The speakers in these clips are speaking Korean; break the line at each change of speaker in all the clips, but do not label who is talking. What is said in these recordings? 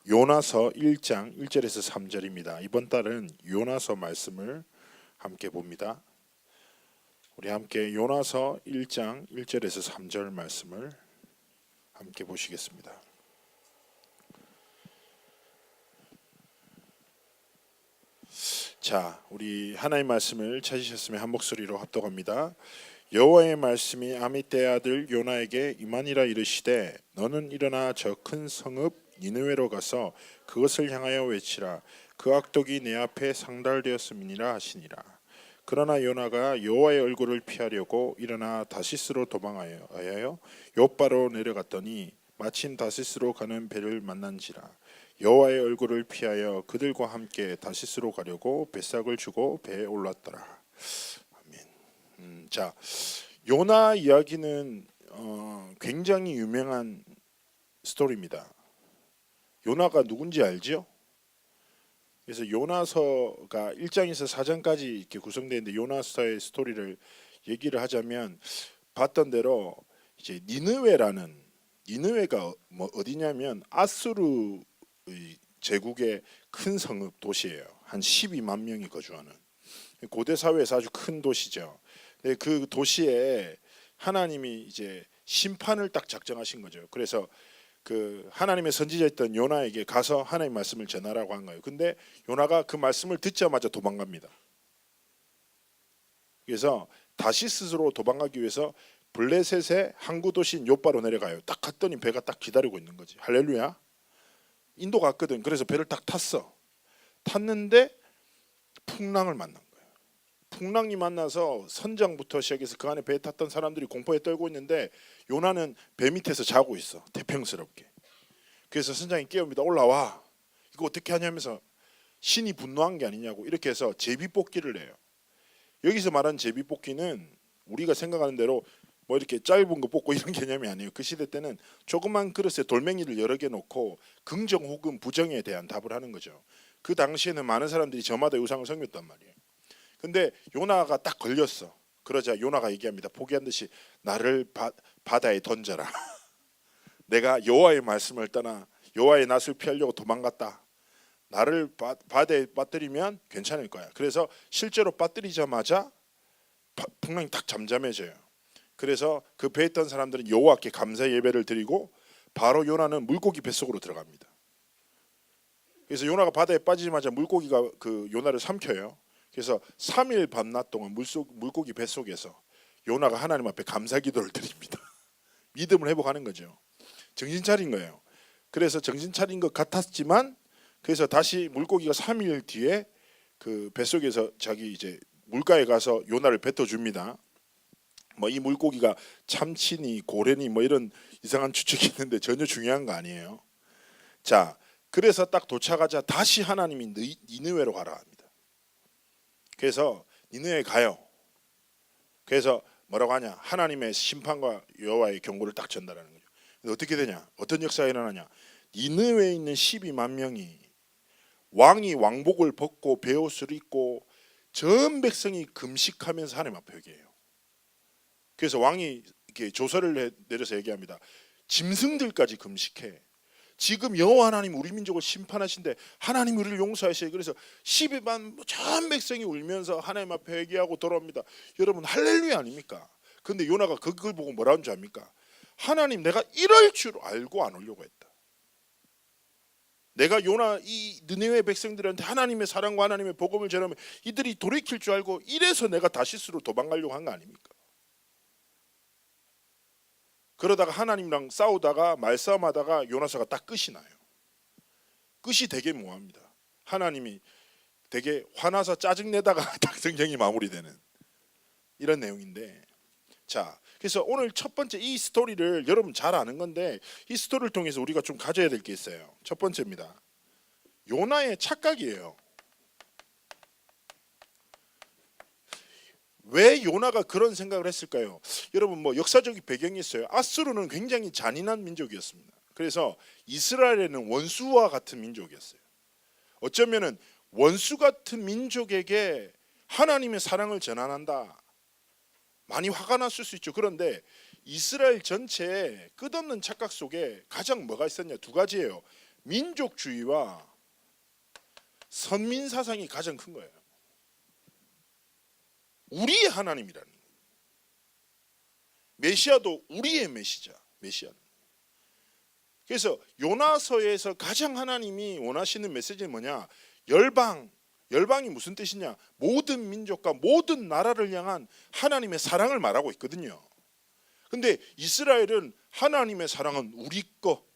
요나서 1장 1절에서 3절입니다. 이번 달은 요나서 말씀을 함께 봅니다. 우리 함께 요나서 1장 1절에서 3절 말씀을 함께 보시겠습니다. 자, 우리 하나님 말씀을 찾으셨으면 한 목소리로 합독합니다. 여호와의 말씀이 아미떼의 아들 요나에게 임하니라 이르시되 너는 일어나 저 큰 성읍 니느웨로 가서 그것을 향하여 외치라. 그 악독이 내 앞에 상달되었음이니라 하시니라. 그러나 요나가 여호와의 얼굴을 피하려고 일어나 다시스로 도망하여 욥바로 내려갔더니 마침 다시스로 가는 배를 만난지라. 여호와의 얼굴을 피하여 그들과 함께 다시스로 가려고 뱃삭을 주고 배에 올랐더라. 아멘. 자, 요나 이야기는 굉장히 유명한 스토리입니다. 요나가 누군지 알죠? 그래서 요나서가 1장에서 4장까지 이렇게 구성되어 있는데 요나서의 스토리를 얘기를 하자면 봤던 대로 이제 니느웨가 뭐 어디냐면 아수르 제국의 큰 성읍 도시예요. 한 12만 명이 거주하는 고대 사회에서 아주 큰 도시죠. 그 도시에 하나님이 이제 심판을 딱 작정하신 거죠. 그래서 그 하나님의 선지자였던 요나에게 가서 하나님 말씀을 전하라고 한 거예요. 근데 요나가 그 말씀을 듣자마자 도망갑니다. 그래서 다시스로 도망가기 위해서 블레셋의 항구 도시인 욥바로 내려가요. 딱 갔더니 배가 딱 기다리고 있는 거지. 할렐루야. 인도 갔거든. 그래서 배를 딱 탔는데 풍랑을 만난 거예요. 풍랑이 만나서 선장부터 시작해서 그 안에 배에 탔던 사람들이 공포에 떨고 있는데 요나는 배 밑에서 자고 있어. 태평스럽게. 그래서 선장이 깨웁니다. 올라와. 이거 어떻게 하냐면서 신이 분노한 게 아니냐고 이렇게 해서 제비뽑기를 해요. 여기서 말하는 제비뽑기는 우리가 생각하는 대로 뭐 이렇게 짧은 거 뽑고 이런 개념이 아니에요. 그 시대 때는 조그만 그릇에 돌멩이를 여러 개 놓고 긍정 혹은 부정에 대한 답을 하는 거죠. 그 당시에는 많은 사람들이 저마다 우상을 섬겼단 말이에요. 근데 요나가 딱 걸렸어. 그러자 요나가 얘기합니다. 포기한 듯이 나를 바다에 던져라. 내가 여호와의 말씀을 떠나 여호와의 낯을 피하려고 도망갔다. 나를 바다에 빠뜨리면 괜찮을 거야. 그래서 실제로 빠뜨리자마자 풍랑이 딱 잠잠해져요. 그래서 그 배에 있던 사람들은 여호와께 감사 예배를 드리고 바로 요나는 물고기 뱃속으로 들어갑니다. 그래서 요나가 바다에 빠지자마자 물고기가 그 요나를 삼켜요. 그래서 3일 밤낮 동안 물고기 뱃속에서 요나가 하나님 앞에 감사 기도를 드립니다. 믿음을 회복하는 거죠. 정신 차린 거예요. 그래서 정신 차린 것 같았지만 그래서 다시 물고기가 3일 뒤에 그 뱃속에서 자기 이제 물가에 가서 요나를 뱉어줍니다. 뭐 이 물고기가 참치니 고래니 뭐 이런 이상한 추측이 있는데 전혀 중요한 거 아니에요. 자, 그래서 딱 도착하자 다시 하나님이 니느웨로 가라 합니다. 그래서 니느웨에 가요. 그래서 뭐라고 하냐? 하나님의 심판과 여호와의 경고를 딱 전달하는 거죠. 근데 어떻게 되냐? 어떤 역사가 일어나냐? 니느웨에 있는 12만 명이 왕이 왕복을 벗고 베옷을 입고 전 백성이 금식하면서 하나님 앞에 회개해요. 그래서 왕이 이렇게 조서를 내려서 얘기합니다. 짐승들까지 금식해. 지금 여호와 하나님 우리 민족을 심판하신데 하나님 우리를 용서하셔요. 그래서 12만 전 백성이 울면서 하나님 앞에 회개하고 돌아옵니다. 여러분 할렐루야 아닙니까? 근데 요나가 그걸 보고 뭐라는 줄 압니까? 하나님 내가 이럴 줄 알고 안 오려고 했다. 내가 요나 이 느네웨 백성들한테 하나님의 사랑과 하나님의 복음을 전하면 이들이 돌이킬 줄 알고 이래서 내가 다시스로 도망가려고 한 거 아닙니까? 그러다가 하나님이랑 싸우다가 말싸움하다가 요나서가 딱 끝이 나요. 끝이 되게 모호합니다. 하나님이 되게 화나서 짜증내다가 딱 성경이 마무리되는 이런 내용인데, 자, 그래서 오늘 첫 번째 이 스토리를 여러분 잘 아는 건데 이 스토리를 통해서 우리가 좀 가져야 될 게 있어요. 첫 번째입니다. 요나의 착각이에요. 왜 요나가 그런 생각을 했을까요? 여러분 뭐 역사적인 배경이 있어요. 아수르는 굉장히 잔인한 민족이었습니다. 그래서 이스라엘에는 원수와 같은 민족이었어요. 어쩌면은 원수 같은 민족에게 하나님의 사랑을 전환한다. 많이 화가 났을 수 있죠. 그런데 이스라엘 전체에 끝없는 착각 속에 가장 뭐가 있었냐? 두 가지예요. 민족주의와 선민 사상이 가장 큰 거예요. 우리의 하나님이라는 거예요. 메시아도 우리의 메시아는. 그래서 요나서에서 가장 하나님이 원하시는 메시지는 뭐냐? 열방이 무슨 뜻이냐? 모든 민족과 모든 나라를 향한 하나님의 사랑을 말하고 있거든요. 근데 이스라엘은 하나님의 사랑은 우리 거,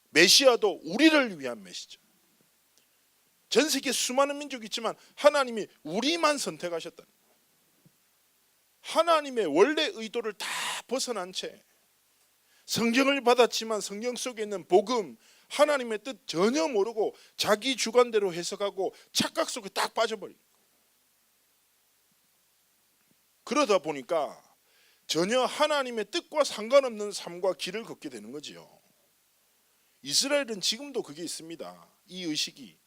메시아도 우리를 위한 메시죠. 전 세계 수많은 민족이 있지만 하나님이 우리만 선택하셨다. 하나님의 원래 의도를 다 벗어난 채 성경을 받았지만 성경 속에 있는 복음, 하나님의 뜻 전혀 모르고 자기 주관대로 해석하고 착각 속에 딱 빠져버린 거예요. 그러다 보니까 전혀 하나님의 뜻과 상관없는 삶과 길을 걷게 되는 거지요. 이스라엘은 지금도 그게 있습니다. 이 의식이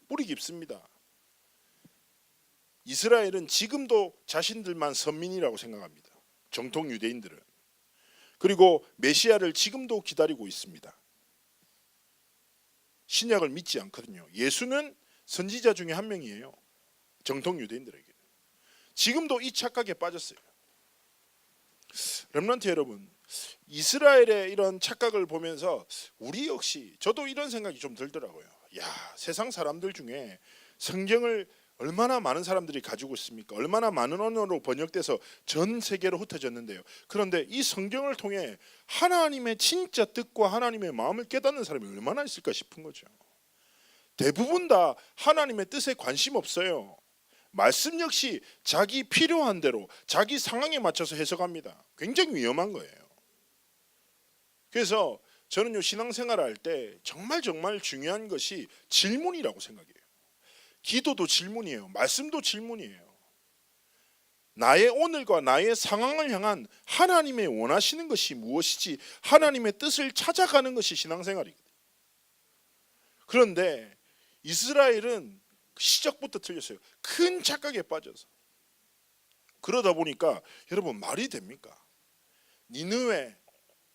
뿌리 깊습니다. 이스라엘은 지금도 자신들만 선민이라고 생각합니다. 정통 유대인들은. 그리고 메시아를 지금도 기다리고 있습니다. 신약을 믿지 않거든요. 예수는 선지자 중에 한 명이에요. 정통 유대인들에게. 지금도 이 착각에 빠졌어요. 렘넌트 여러분, 이스라엘의 이런 착각을 보면서 우리 역시 저도 이런 생각이 좀 들더라고요. 야, 세상 사람들 중에 성경을 얼마나 많은 사람들이 가지고 있습니까? 얼마나 많은 언어로 번역돼서 전 세계로 흩어졌는데요. 그런데 이 성경을 통해 하나님의 진짜 뜻과 하나님의 마음을 깨닫는 사람이 얼마나 있을까 싶은 거죠. 대부분 다 하나님의 뜻에 관심 없어요. 말씀 역시 자기 필요한 대로 자기 상황에 맞춰서 해석합니다. 굉장히 위험한 거예요. 그래서 저는 신앙생활을 할 때 정말 중요한 것이 질문이라고 생각해요. 기도도 질문이에요. 말씀도 질문이에요. 나의 오늘과 나의 상황을 향한 하나님의 원하시는 것이 무엇이지 하나님의 뜻을 찾아가는 것이 신앙생활이거든요. 그런데 이스라엘은 시작부터 틀렸어요. 큰 착각에 빠져서. 그러다 보니까 여러분 말이 됩니까? 니느웨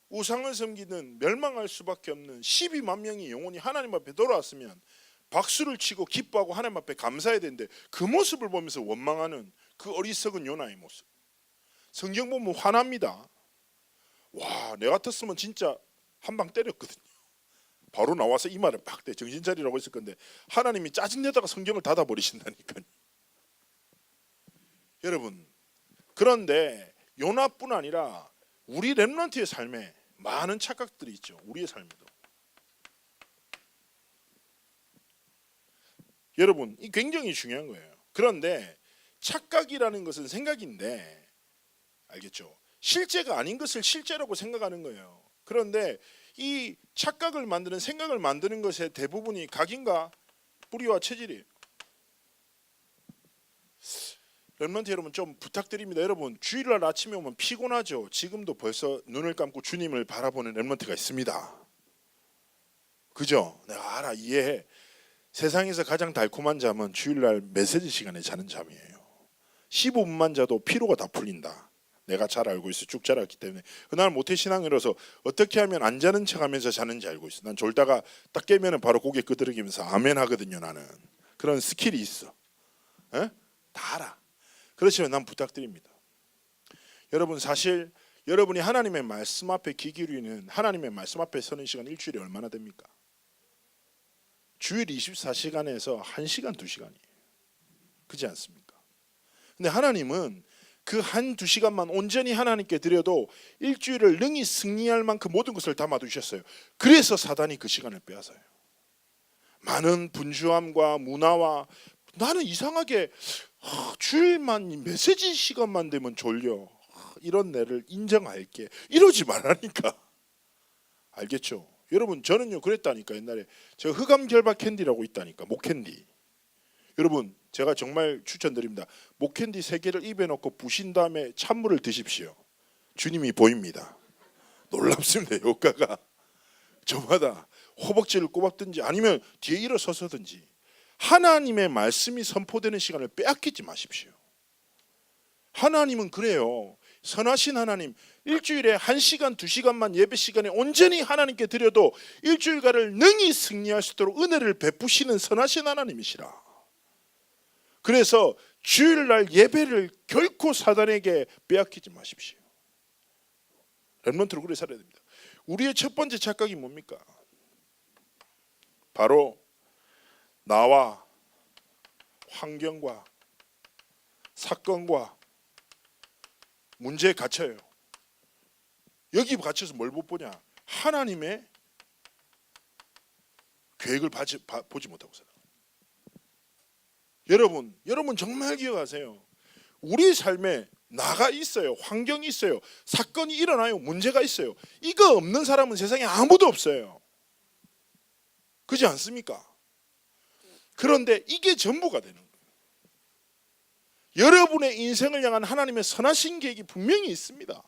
우상을 섬기는 멸망할 수밖에 없는 12만 명이 영혼이 하나님 앞에 돌아왔으면 박수를 치고 기뻐하고 하나님 앞에 감사해야 되는데 그 모습을 보면서 원망하는 그 어리석은 요나의 모습. 성경 보면 화납니다. 와, 내 같았으면 진짜 한 방 때렸거든요. 바로 나와서 이 말을 팍 대 정신 차리라고 했을 건데 하나님이 짜증내다가 성경을 닫아버리신다니까요. 여러분, 그런데 요나뿐 아니라 우리 렘넌트의 삶에 많은 착각들이 있죠. 우리의 삶에도. 여러분, 이 굉장히 중요한 거예요. 그런데 착각이라는 것은 생각인데, 알겠죠? 실제가 아닌 것을 실제라고 생각하는 거예요. 그런데 이 착각을 만드는 생각을 만드는 것의 대부분이 각인과 뿌리와 체질이에요. 렘넌트 여러분 좀 부탁드립니다. 여러분 주일날 아침에 오면 피곤하죠. 지금도 벌써 눈을 감고 주님을 바라보는 렘넌트가 있습니다. 그죠? 내가 알아, 이해해. 세상에서 가장 달콤한 잠은 주일날 메시지 시간에 자는 잠이에요. 15분만 자도 피로가 다 풀린다. 내가 잘 알고 있어. 쭉 자랐기 때문에. 그날 모태신앙이라서 어떻게 하면 안 자는 척하면서 자는지 알고 있어. 난 졸다가 딱 깨면 바로 고개 끄덕이면서 아멘 하거든요. 나는 그런 스킬이 있어. 에? 다 알아. 그렇지만 난 부탁드립니다. 여러분, 사실 여러분이 하나님의 말씀 앞에 귀 기울이는, 하나님의 말씀 앞에 서는 시간 일주일에 얼마나 됩니까? 주일 24시간에서 1시간 2시간이에요. 그렇지 않습니까? 근데 하나님은 그 1-2시간만 온전히 하나님께 드려도 일주일을 능히 승리할 만큼 모든 것을 담아두셨어요. 그래서 사단이 그 시간을 빼앗아요. 많은 분주함과 문화와 나는 이상하게 주일만 메시지 시간만 되면 졸려, 이런 내를 인정할게, 이러지 말라니까. 알겠죠? 여러분, 저는요 그랬다니까. 옛날에 제가 흑암 결박 캔디라고 있다니까. 목캔디. 여러분, 제가 정말 추천드립니다. 목캔디 3개를 입에 넣고 부신 다음에 찬물을 드십시오. 주님이 보입니다. 놀랍습니다. 효과가. 저마다 허벅지를 꼬박든지 아니면 뒤에 일어서서든지 하나님의 말씀이 선포되는 시간을 빼앗기지 마십시오. 하나님은 그래요. 선하신 하나님, 일주일에 1시간 2시간만 예배 시간에 온전히 하나님께 드려도 일주일간을 능히 승리할 수 있도록 은혜를 베푸시는 선하신 하나님이시라. 그래서 주일날 예배를 결코 사단에게 빼앗기지 마십시오. 렘넌트로 그래 살아야 됩니다. 우리의 첫 번째 착각이 뭡니까? 바로 나와 환경과 사건과 문제에 갇혀요. 여기 갇혀서 뭘 못 보냐? 하나님의 계획을 보지 못하고 살아요. 여러분 정말 기억하세요. 우리 삶에 나가 있어요. 환경이 있어요. 사건이 일어나요. 문제가 있어요. 이거 없는 사람은 세상에 아무도 없어요. 그렇지 않습니까? 그런데 이게 전부가 되는 거예요. 여러분의 인생을 향한 하나님의 선하신 계획이 분명히 있습니다.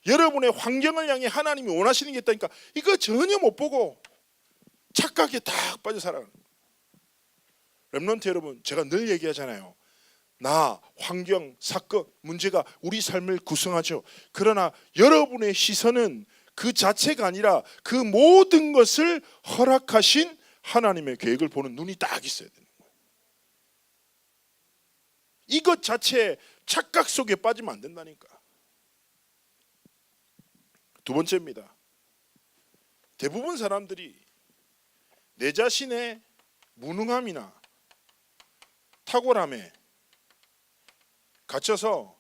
여러분의 환경을 향해 하나님이 원하시는 게 있다니까 이거 전혀 못 보고 착각에 딱 빠져 살아가는 거예요. 렘넌트 여러분, 제가 늘 얘기하잖아요. 나, 환경, 사건, 문제가 우리 삶을 구성하죠. 그러나 여러분의 시선은 그 자체가 아니라 그 모든 것을 허락하신 하나님의 계획을 보는 눈이 딱 있어야 되는 거예요. 이것 자체에 착각 속에 빠지면 안 된다니까. 두 번째입니다. 대부분 사람들이 내 자신의 무능함이나 탁월함에 갇혀서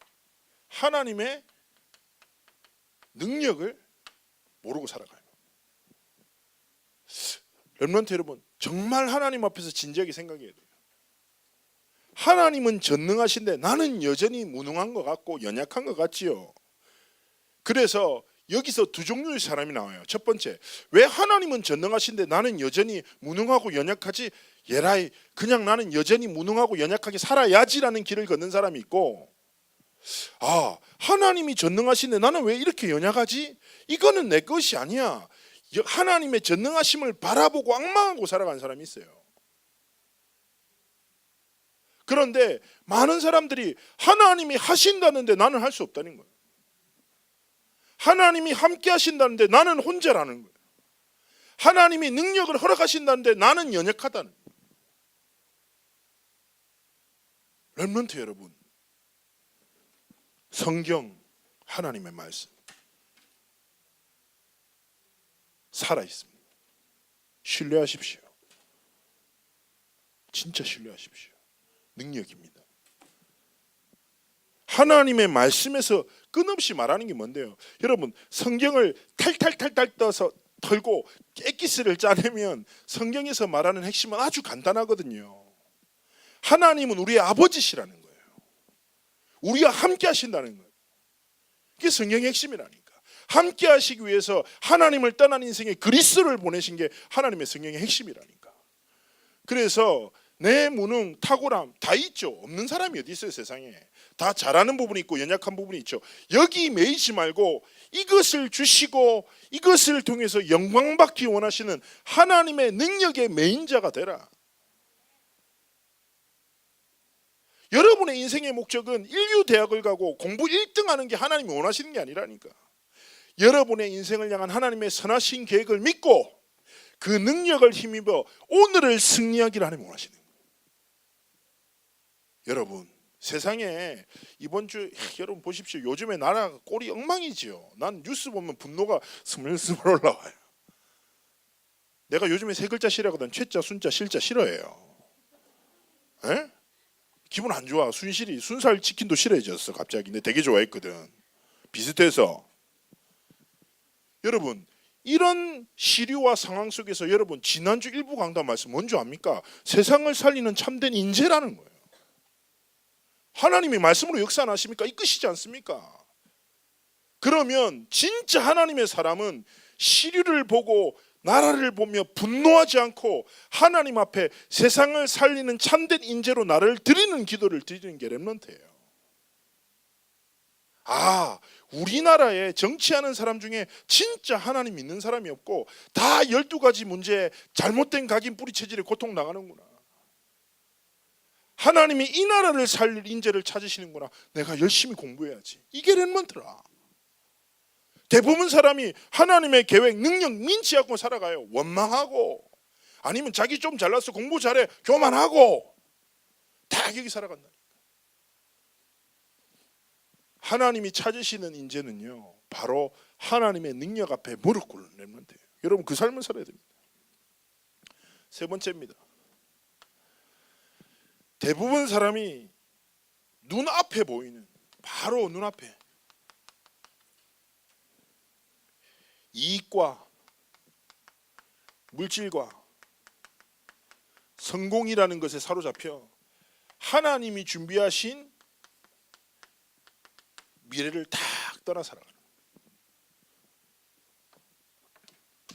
하나님의 능력을 모르고 살아가요. 렘넌트 여러분, 정말 하나님 앞에서 진지하게 생각해야 돼요. 하나님은 전능하신데 나는 여전히 무능한 것 같고 연약한 것 같지요. 그래서 여기서 두 종류의 사람이 나와요. 첫 번째, 왜 하나님은 전능하신데 나는 여전히 무능하고 연약하지? 예라이, 그냥 나는 여전히 무능하고 연약하게 살아야지라는 길을 걷는 사람이 있고, 아, 하나님이 전능하신데 나는 왜 이렇게 연약하지? 이거는 내 것이 아니야. 하나님의 전능하심을 바라보고 앙망하고 살아가는 사람이 있어요. 그런데 많은 사람들이 하나님이 하신다는데 나는 할 수 없다는 거예요. 하나님이 함께 하신다는데 나는 혼자라는 거예요. 하나님이 능력을 허락하신다는데 나는 연약하다는 거예요. 렘넌트 여러분, 성경 하나님의 말씀 살아있습니다. 신뢰하십시오. 진짜 신뢰하십시오. 능력입니다. 하나님의 말씀에서 끊임없이 말하는 게 뭔데요? 여러분, 성경을 탈탈탈탈 떠서 털고 엑기스를 짜내면 성경에서 말하는 핵심은 아주 간단하거든요. 하나님은 우리의 아버지시라는 거예요. 우리와 함께 하신다는 거예요. 이게 성경의 핵심이라니까. 함께 하시기 위해서 하나님을 떠난 인생에 그리스도를 보내신 게 하나님의 성경의 핵심이라니까. 그래서 내 무능, 탁월함 다 있죠. 없는 사람이 어디 있어요, 세상에. 다 잘하는 부분이 있고 연약한 부분이 있죠. 여기 매이지 말고 이것을 주시고 이것을 통해서 영광받기 원하시는 하나님의 능력의 매인자가 되라. 여러분의 인생의 목적은 인류 대학을 가고 공부 1등 하는 게 하나님이 원하시는 게 아니라니까. 여러분의 인생을 향한 하나님의 선하신 계획을 믿고 그 능력을 힘입어 오늘을 승리하기를 하나님이 원하시는 거예요. 여러분, 세상에 이번 주 여러분 보십시오. 요즘에 나라가 꼴이 엉망이지요. 난 뉴스 보면 분노가 스물스물 올라와요. 내가 요즘에 세 글자 싫어하거든. 최자, 순자, 실자 싫어해요. 에? 기분 안 좋아. 순살 치킨도 싫어해졌어 갑자기. 근데 되게 좋아했거든. 비슷해서. 여러분, 이런 시류와 상황 속에서 여러분 지난주 일부 강단 말씀 뭔지 압니까? 세상을 살리는 참된 인재라는 거예요. 하나님이 말씀으로 역사 안 하십니까? 이끄시지 않습니까? 그러면 진짜 하나님의 사람은 시류를 보고 나라를 보며 분노하지 않고 하나님 앞에 세상을 살리는 참된 인재로 나를 드리는 기도를 드리는 게 렘넌트예요. 아, 우리나라에 정치하는 사람 중에 진짜 하나님 믿는 사람이 없고 다 12가지 문제에 잘못된 각인 뿌리 체질에 고통 나가는구나. 하나님이 이 나라를 살릴 인재를 찾으시는구나. 내가 열심히 공부해야지. 이게 렘넌트라. 대부분 사람이 하나님의 계획, 능력 민치 않고 살아가요. 원망하고, 아니면 자기 좀 잘나서 공부 잘해 교만하고, 다 여기 살아간다. 하나님이 찾으시는 인재는요, 바로 하나님의 능력 앞에 무릎 꿇는 렘넌트예요. 여러분, 그 삶을 살아야 됩니다. 세 번째입니다. 대부분 사람이 눈앞에 보이는, 바로 눈앞에 이익과 물질과 성공이라는 것에 사로잡혀 하나님이 준비하신 미래를 딱 떠나 살아가는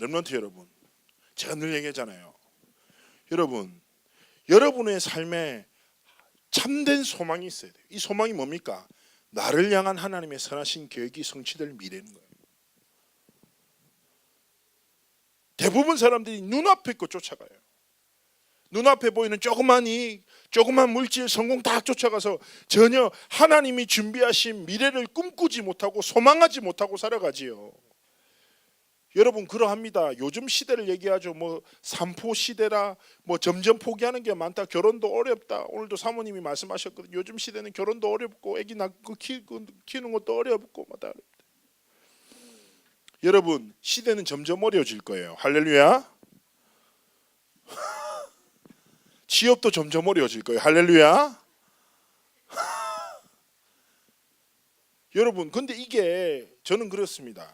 렘넌트 여러분, 제가 늘 얘기하잖아요. 여러분, 여러분의 삶에 참된 소망이 있어야 돼요. 이 소망이 뭡니까? 나를 향한 하나님의 선하신 계획이 성취될 미래인 거예요. 대부분 사람들이 눈앞에 거 쫓아가요. 눈앞에 보이는 조그만 이익, 조그만 물질, 성공 다 쫓아가서 전혀 하나님이 준비하신 미래를 꿈꾸지 못하고 소망하지 못하고 살아가지요. 여러분, 그러합니다. 요즘 시대를 얘기하죠. 뭐 삼포 시대라, 뭐 점점 포기하는 게 많다. 결혼도 어렵다. 오늘도 사모님이 말씀하셨거든요. 요즘 시대는 결혼도 어렵고 아기 낳고 키우는 것도 어렵고 다 어렵다. 여러분, 시대는 점점 어려워질 거예요. 할렐루야. 취업도 점점 어려워질 거예요. 할렐루야. 여러분, 근데 이게 저는 그렇습니다.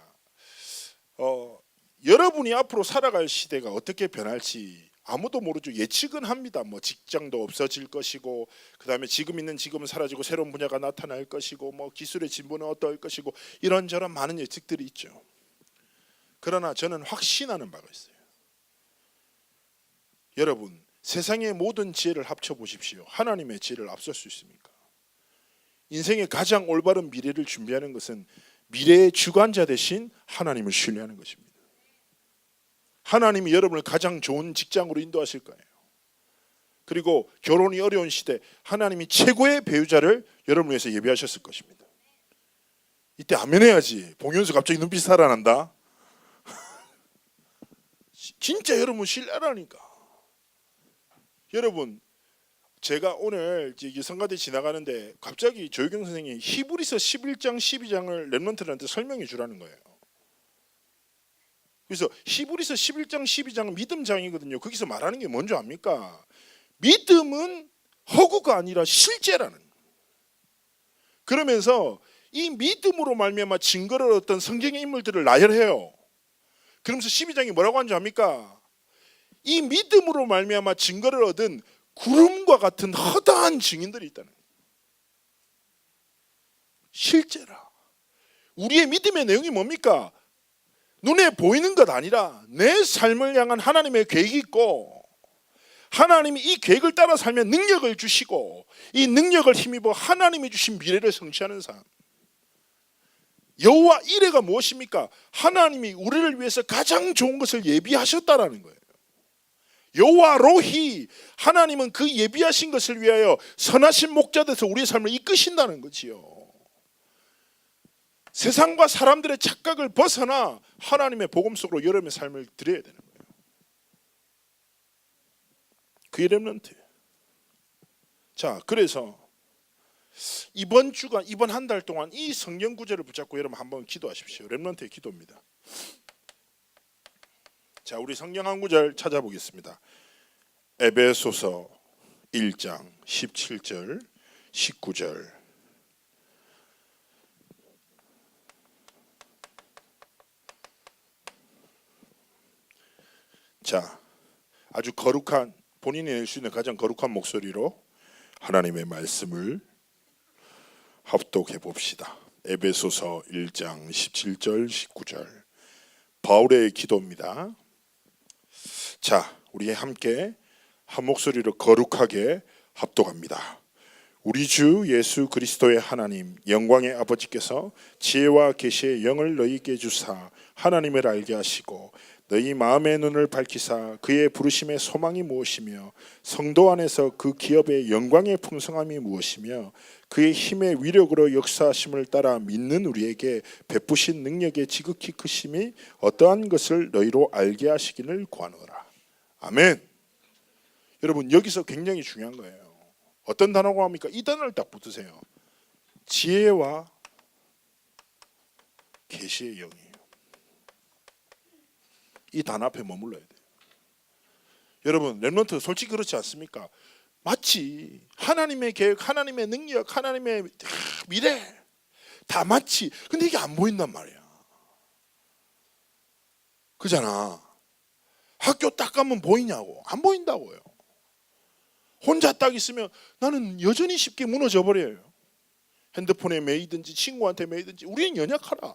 여러분이 앞으로 살아갈 시대가 어떻게 변할지 아무도 모르죠. 예측은 합니다. 뭐 직장도 없어질 것이고, 그다음에 지금은 사라지고 새로운 분야가 나타날 것이고, 뭐 기술의 진보는 어떨 것이고, 이런저런 많은 예측들이 있죠. 그러나 저는 확신하는 바가 있어요. 여러분, 세상의 모든 지혜를 합쳐 보십시오. 하나님의 지혜를 앞설 수 있습니까? 인생의 가장 올바른 미래를 준비하는 것은 미래의 주관자 대신 하나님을 신뢰하는 것입니다. 하나님이 여러분을 가장 좋은 직장으로 인도하실 거예요. 그리고 결혼이 어려운 시대, 하나님이 최고의 배우자를 여러분을 위해서 예비하셨을 것입니다. 이때 아멘 해야지. 봉현수 갑자기 눈빛이 살아난다. 진짜 여러분 신뢰하라니까. 여러분, 제가 오늘 성가대 지나가는데 갑자기 조유경 선생님이 히브리서 11장 12장을 렘넌트들한테 설명해 주라는 거예요. 그래서 히브리서 11장 12장은 믿음장이거든요. 거기서 말하는 게 뭔지 압니까? 믿음은 허구가 아니라 실제라는. 그러면서 이 믿음으로 말미암아 증거를 얻던 성경의 인물들을 나열해요. 그러면서 12장이 뭐라고 하는지 압니까? 이 믿음으로 말미암아 증거를 얻은 구름과 같은 허다한 증인들이 있다는 거예요. 실제라. 우리의 믿음의 내용이 뭡니까? 눈에 보이는 것 아니라 내 삶을 향한 하나님의 계획이 있고, 하나님이 이 계획을 따라 살면 능력을 주시고, 이 능력을 힘입어 하나님이 주신 미래를 성취하는 삶. 여호와 이레가 무엇입니까? 하나님이 우리를 위해서 가장 좋은 것을 예비하셨다라는 거예요. 여호와 로히, 하나님은 그 예비하신 것을 위하여 선하신 목자 돼서 우리의 삶을 이끄신다는 거지요. 세상과 사람들의 착각을 벗어나 하나님의 복음 속으로 여러분의 삶을 드려야 되는 거예요. 그게 렘넌트. 자, 그래서 이번 주간, 이번 한 달 동안 이 성경 구절을 붙잡고 여러분 한번 기도하십시오. 렘넌트의 기도입니다. 자, 우리 성경 한 구절 찾아보겠습니다. 에베소서 1장 17절 19절. 자, 아주 거룩한, 본인이 낼 수 있는 가장 거룩한 목소리로 하나님의 말씀을 합독해 봅시다. 에베소서 1장 17절 19절. 바울의 기도입니다. 자, 우리 함께 한 목소리로 거룩하게 합독합니다. 우리 주 예수 그리스도의 하나님 영광의 아버지께서 지혜와 계시의 영을 너희에게 주사 하나님을 알게 하시고 너희 마음의 눈을 밝히사 그의 부르심의 소망이 무엇이며 성도 안에서 그 기업의 영광의 풍성함이 무엇이며 그의 힘의 위력으로 역사하심을 따라 믿는 우리에게 베푸신 능력의 지극히 크심이 어떠한 것을 너희로 알게 하시기를 구하노라. 아멘. 여러분 여기서 굉장히 중요한 거예요. 어떤 단어가 합니까? 이 단어를 딱 붙으세요. 지혜와 계시의 영이에요. 이 단어 앞에 머물러야 돼요. 여러분 렘넌트 솔직히 그렇지 않습니까? 마치 하나님의 계획, 하나님의 능력, 하나님의 미래 다 맞지. 근데 이게 안 보인단 말이야. 그잖아. 학교 딱 가면 보이냐고. 안 보인다고요. 혼자 딱 있으면 나는 여전히 쉽게 무너져 버려요. 핸드폰에 매이든지 친구한테 매이든지 우리는 연약하라.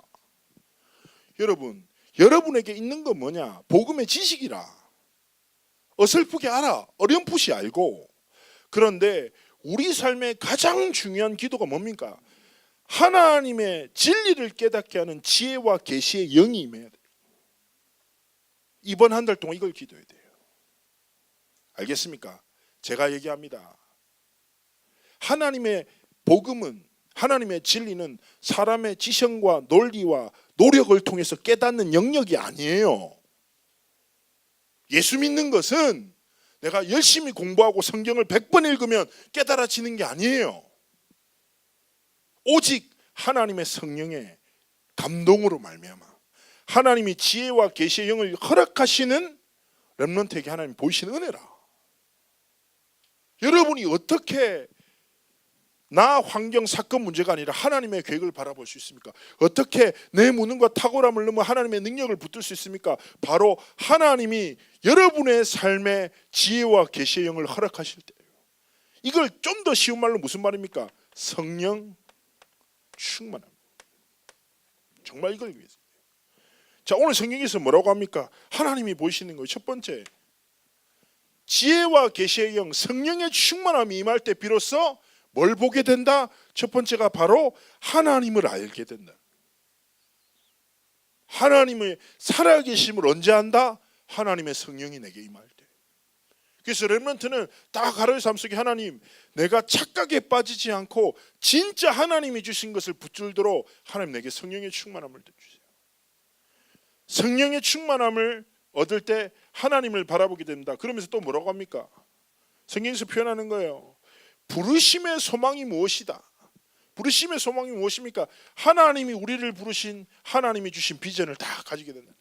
여러분 여러분에게 있는 건 뭐냐? 복음의 지식이라. 어설프게 알아. 어렴풋이 알고. 그런데 우리 삶의 가장 중요한 기도가 뭡니까? 하나님의 진리를 깨닫게 하는 지혜와 계시의 영이 임해야 돼요. 이번 한 달 동안 이걸 기도해야 돼요. 알겠습니까? 제가 얘기합니다. 하나님의 복음은, 하나님의 진리는 사람의 지성과 논리와 노력을 통해서 깨닫는 영역이 아니에요. 예수 믿는 것은 내가 열심히 공부하고 성경을 100번 읽으면 깨달아지는 게 아니에요. 오직 하나님의 성령의 감동으로 말미암아 하나님이 지혜와 계시의 영을 허락하시는 렘넌트에게 하나님 보이시는 은혜라. 여러분이 어떻게 나 환경 사건 문제가 아니라 하나님의 계획을 바라볼 수 있습니까? 어떻게 내 무능과 탁월함을 넘어 하나님의 능력을 붙들 수 있습니까? 바로 하나님이 여러분의 삶에 지혜와 계시의 영을 허락하실 때예요. 이걸 좀 더 쉬운 말로 무슨 말입니까? 성령 충만함. 정말 이걸 위해서. 자, 오늘 성경에서 뭐라고 합니까? 하나님이 보이시는 거예요. 첫 번째, 지혜와 계시의 영, 성령의 충만함이 임할 때 비로소 뭘 보게 된다? 첫 번째가 바로 하나님을 알게 된다. 하나님의 살아계심을 언제 안다? 하나님의 성령이 내게 임할 때. 그래서 렘넌트는 다 가로의 삶 속에 하나님, 내가 착각에 빠지지 않고 진짜 하나님이 주신 것을 붙들도록 하나님 내게 성령의 충만함을 주세요. 성령의 충만함을 얻을 때 하나님을 바라보게 됩니다. 그러면서 또 뭐라고 합니까? 성경에서 표현하는 거예요. 부르심의 소망이 무엇이다? 부르심의 소망이 무엇입니까? 하나님이 우리를 부르신, 하나님이 주신 비전을 다 가지게 된다.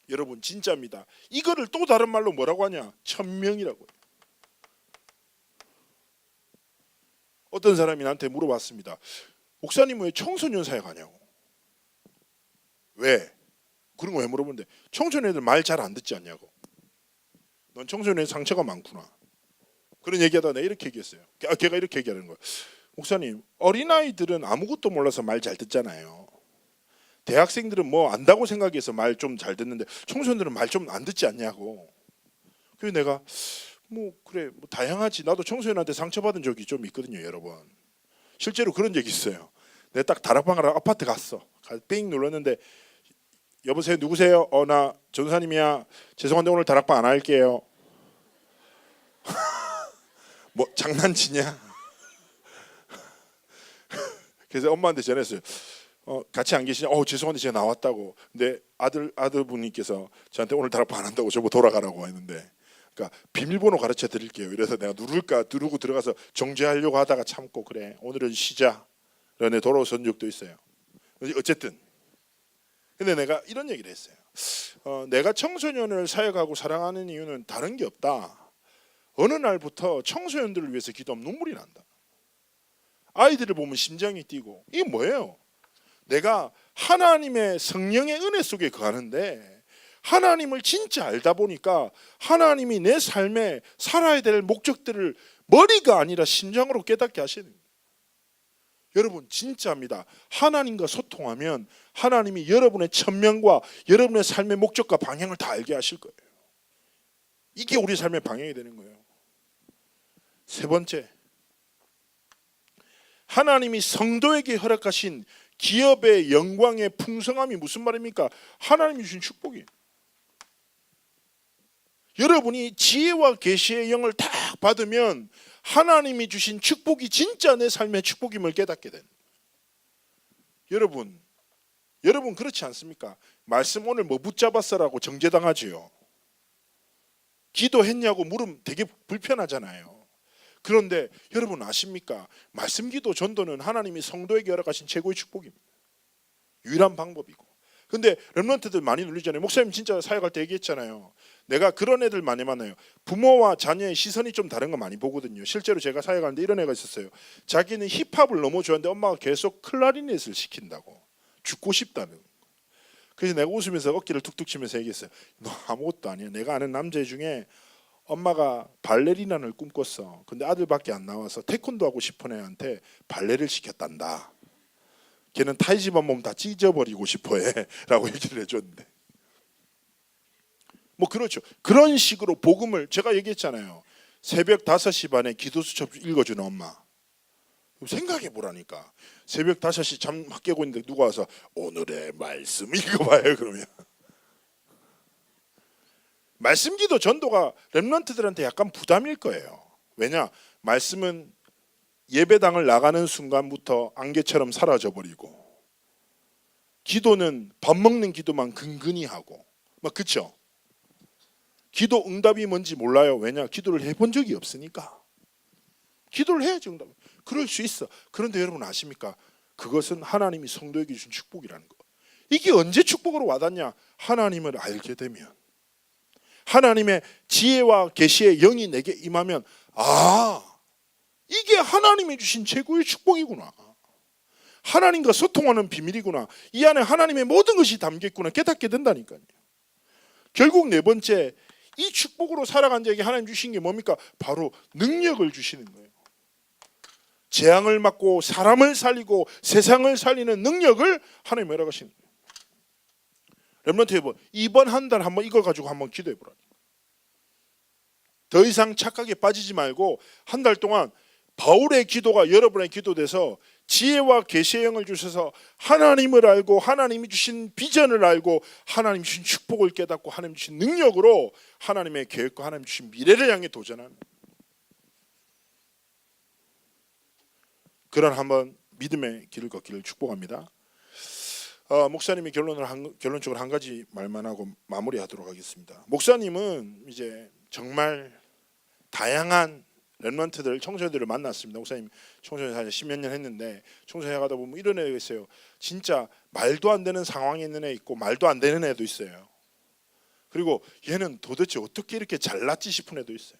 여러분 진짜입니다. 이거를 또 다른 말로 뭐라고 하냐? 천명이라고 해요. 어떤 사람이 나한테 물어봤습니다. 목사님 왜 청소년 사역 하냐고. 왜? 그런 거 왜 물어보는데 청소년들 말 잘 안 듣지 않냐고. 넌 청소년에 상처가 많구나. 그런 얘기하다가 내가 이렇게 얘기했어요. 걔가 이렇게 얘기하는 거예요. 목사님, 어린아이들은 아무것도 몰라서 말 잘 듣잖아요. 대학생들은 뭐 안다고 생각해서 말 좀 잘 듣는데 청소년들은 말 좀 안 듣지 않냐고. 그래서 내가 뭐 그래 뭐 다양하지. 나도 청소년한테 상처받은 적이 좀 있거든요, 여러분. 실제로 그런 적이 있어요. 내가 딱 다락방을 아파트 갔어. 삥 눌렀는데 여보세요, 누구세요? 나 전사님이야. 죄송한데 오늘 다락방 안 할게요. 뭐 장난치냐? 그래서 엄마한테 전했어요. 같이 안 계시냐? 죄송한데 제가 나왔다고. 근데 아들분께서 저한테 오늘 다락방 안 한다고 저보고 돌아가라고 했는데, 그러니까 비밀번호 가르쳐 드릴게요. 이래서 내가 누르고 들어가서 정지하려고 하다가 참고 그래 오늘은 쉬자. 그런데 돌아선 적도 있어요. 어쨌든 근데 내가 이런 얘기를 했어요. 내가 청소년을 사역하고 사랑하는 이유는 다른 게 없다. 어느 날부터 청소년들을 위해서 기도하면 눈물이 난다. 아이들을 보면 심장이 뛰고. 이게 뭐예요? 내가 하나님의 성령의 은혜 속에 거하는데 하나님을 진짜 알다 보니까 하나님이 내 삶에 살아야 될 목적들을 머리가 아니라 심장으로 깨닫게 하시는 거예요. 여러분 진짜입니다. 하나님과 소통하면 하나님이 여러분의 천명과 여러분의 삶의 목적과 방향을 다 알게 하실 거예요. 이게 우리 삶의 방향이 되는 거예요. 세 번째, 하나님이 성도에게 허락하신 기업의 영광의 풍성함이 무슨 말입니까? 하나님이 주신 축복이에요. 여러분이 지혜와 계시의 영을 딱 받으면 하나님이 주신 축복이 진짜 내 삶의 축복임을 깨닫게 된. 여러분 그렇지 않습니까? 말씀 오늘 뭐 붙잡았어라고 정죄당하지요. 기도했냐고 물으면 되게 불편하잖아요. 그런데 여러분 아십니까? 말씀 기도 전도는 하나님이 성도에게 허락하신 최고의 축복입니다. 유일한 방법이고. 근데 렘넌트들 많이 눌리잖아요. 목사님 진짜 사역할 때 얘기했잖아요. 내가 그런 애들 많이 만나요. 부모와 자녀의 시선이 좀 다른 거 많이 보거든요. 실제로 제가 사역하는데 이런 애가 있었어요. 자기는 힙합을 너무 좋아하는데 엄마가 계속 클라리넷을 시킨다고. 죽고 싶다는. 그래서 내가 웃으면서 어깨를 툭툭 치면서 얘기했어요. 너 아무것도 아니야. 내가 아는 남자 중에 엄마가 발레리나를 꿈꿨어. 근데 아들밖에 안 나와서 태권도 하고 싶은 애한테 발레를 시켰단다. 걔는 타이즈만 몸 다 찢어버리고 싶어해 라고 얘기를 해줬는데, 뭐 그렇죠. 그런 식으로 복음을 제가 얘기했잖아요. 새벽 5시 반에 기도수첩 읽어주는 엄마. 생각해 보라니까. 새벽 5시 잠 막 깨고 있는데 누가 와서 오늘의 말씀 읽어봐요 그러면. 말씀 기도 전도가 렘넌트들한테 약간 부담일 거예요. 왜냐? 말씀은 예배당을 나가는 순간부터 안개처럼 사라져 버리고, 기도는 밥 먹는 기도만 근근히 하고, 막 그렇죠? 기도 응답이 뭔지 몰라요. 왜냐? 기도를 해본 적이 없으니까. 기도를 해야지 응답. 그럴 수 있어. 그런데 여러분 아십니까? 그것은 하나님이 성도에게 주신 축복이라는 거. 이게 언제 축복으로 와닿냐? 하나님을 알게 되면, 하나님의 지혜와 계시의 영이 내게 임하면, 아, 이게 하나님이 주신 최고의 축복이구나. 하나님과 소통하는 비밀이구나. 이 안에 하나님의 모든 것이 담겨있구나 깨닫게 된다니까요. 결국 네 번째, 이 축복으로 살아간 자에게 하나님 주신 게 뭡니까? 바로 능력을 주시는 거예요. 재앙을 막고 사람을 살리고 세상을 살리는 능력을 하나님 허락하시는 거예요. 렘넌트 여러분, 이번 한 달 한번 이걸 가지고 한번 기도해 보라. 더 이상 착각에 빠지지 말고 한 달 동안 바울의 기도가 여러분의 기도 돼서 지혜와 계시의 영을 주셔서 하나님을 알고 하나님이 주신 비전을 알고 하나님이 주신 축복을 깨닫고 하나님 주신 능력으로 하나님의 계획과 하나님 주신 미래를 향해 도전하는 그런 한번 믿음의 길을 걷기를 축복합니다. 목사님이 결론적으로 한 가지 말만 하고 마무리하도록 하겠습니다. 목사님은 이제 정말 다양한 렘넌트들, 청소년들을 만났습니다. 목사님 청소년 한 10몇 년 했는데 청소년 가다 보면 이런 애가 있어요. 진짜 말도 안 되는 상황에 있는 애 있고 말도 안 되는 애도 있어요. 그리고 얘는 도대체 어떻게 이렇게 잘났지 싶은 애도 있어요.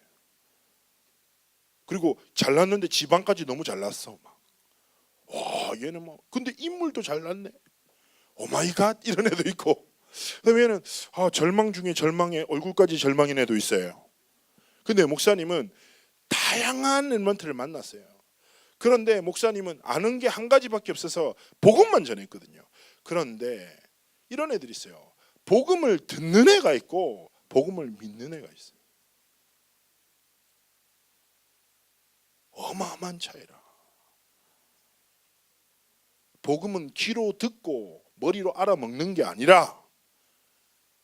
그리고 잘났는데 지방까지 너무 잘났어. 막. 와, 얘는 뭐 근데 인물도 잘났네. 오마이갓 이런 애도 있고. 그다음에 얘는 절망 중에 절망에 얼굴까지 절망인 애도 있어요. 근데 목사님은 다양한 렘넌트를 만났어요. 그런데 목사님은 아는 게 한 가지밖에 없어서 복음만 전했거든요. 그런데 이런 애들이 있어요. 복음을 듣는 애가 있고 복음을 믿는 애가 있어요. 어마어마한 차이라. 복음은 귀로 듣고 머리로 알아먹는 게 아니라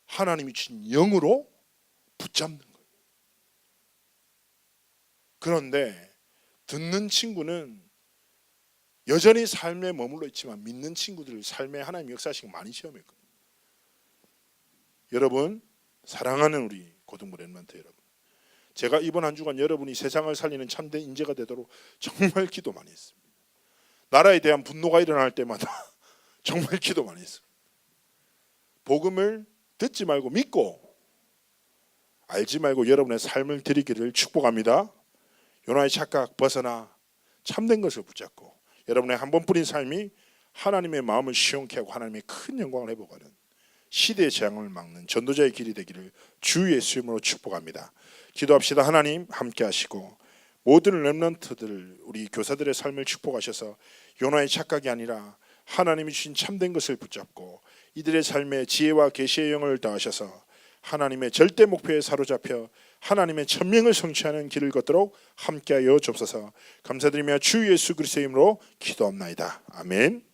하나님이 주신 영으로 붙잡는 거예요. 그런데 듣는 친구는 여전히 삶에 머물러 있지만 믿는 친구들 삶에 하나님 역사식 많이 시험했거든요. 여러분, 사랑하는 우리 고등부 렘넌트 여러분, 제가 이번 한 주간 여러분이 세상을 살리는 참된 인재가 되도록 정말 기도 많이 했습니다. 나라에 대한 분노가 일어날 때마다 정말 기도 많이 했습니다. 복음을 듣지 말고 믿고 알지 말고 여러분의 삶을 드리기를 축복합니다. 요나의 착각 벗어나 참된 것을 붙잡고 여러분의 한 번뿐인 삶이 하나님의 마음을 시원케 하고 하나님의 큰 영광을 회복하는 시대의 재앙을 막는 전도자의 길이 되기를 주 예수 이름으로 축복합니다. 기도합시다. 하나님 함께 하시고 모든 렘넌트들 우리 교사들의 삶을 축복하셔서 요나의 착각이 아니라 하나님이 주신 참된 것을 붙잡고 이들의 삶에 지혜와 계시의 영을 더하셔서 하나님의 절대 목표에 사로잡혀 하나님의 천명을 성취하는 길을 걷도록 함께하여 주옵소서. 감사드리며 주 예수 그리스도의 이름으로 기도합나이다. 아멘.